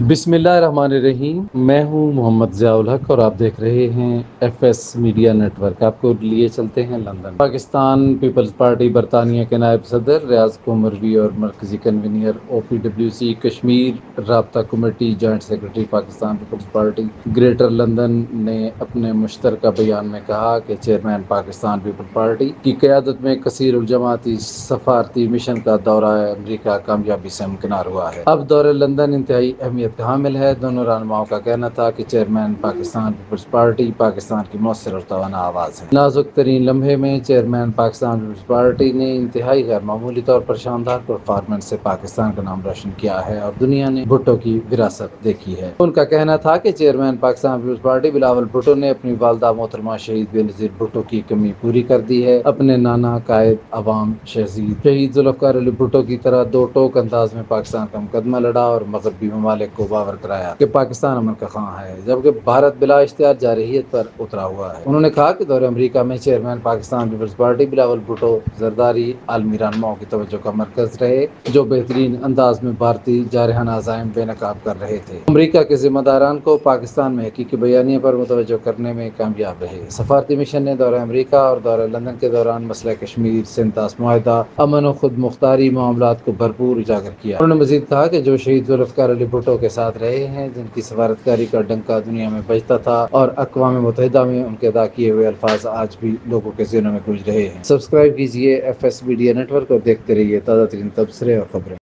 बिस्मिल्लाहिर्रहमानिर्रहीम। मैं हूं मोहम्मद ज़ियाउल हक और आप देख रहे हैं एफएस मीडिया नेटवर्क। आपको लिए चलते हैं लंदन। पाकिस्तान पीपल्स पार्टी बरतानिया के नायब सदर रियाज कुमरवी और मरकजी कन्वीनर OPWC कश्मीर राब्ता committee joint secretary Pakistan Peoples Party Greater London ने अपने मुश्तरका बयान में कहा कि चेयरमैन पाकिस्तान पीपल्स पार्टी की क़यादत में कसीर उल जमाती सफारती मिशन का दौरा अमरीका कामयाबी से मुमकिन हुआ है। अब दौरे लंदन इंतहाई अहमियत का हामिल है। दोनों रहनुमाओं का कहना था कि chairman Pakistan Peoples Party Pakistan की मौसर और तवाना आवाज़ है। नाजुक तरीन लम्हे में चेयरमैन पाकिस्तान पीपल्स पार्टी ने इंतहाई गैर मामूली तौर पर शानदार परफॉर्मेंस से पाकिस्तान का नाम रोशन किया है और दुनिया ने भुट्टो की विरासत देखी है। उनका कहना था कि chairman Pakistan Peoples Party Bilawal Bhutto ने अपनी वालदा मोहतरमा शहीद बेनज़ीर भुट्टो की कमी पूरी कर दी है। अपने नाना कायद अवाम शहीद जुल्फ़िकार अली भुट्टो की तरह दो टोक अंदाज में पाकिस्तान का मुकदमा लड़ा और मगरबी ममालिक को बावर कराया कि पाकिस्तान अमन का ख़्वाह है, जबकि भारत बिला इख्तियार जारहियत पर उतरा हुआ है। उन्होंने कहा कि दौरे अमरीका में chairman Pakistan Peoples Party Bilawal Bhutto Zardari आलमी रहनुमाओं की तवज्जो का मरकज रहे, जो बेहतरीन अंदाज में भारतीय जारहाना अज़ाइम बेनकाब कर रहे थे। अमरीका के जिम्मेदारान को पाकिस्तान में हकीकी बयानिया पर मुतवज्जो करने में कामयाब रहे। सफारती मिशन ने दौरा अमरीका और दौरा लंदन के दौरान मसला कश्मीर सिंतास मुआहदा अमन और खुद मुख्तारी मामलात को भरपूर उजागर किया। उन्होंने मजीद कहा कि जो शहीद जुल्फ़िकार अली भुट्टो के साथ रहे हैं, जिनकी सफारतकारी का डंका दुनिया में बजता था और अक़वाम मुत्तहिदा में उनके अदा किए हुए अल्फाज आज भी लोगों के ज़हनों में गूंज रहे हैं। सब्सक्राइब कीजिए FS मीडिया नेटवर्क और देखते रहिए ताज़ा तरीन तबसरे और खबरें।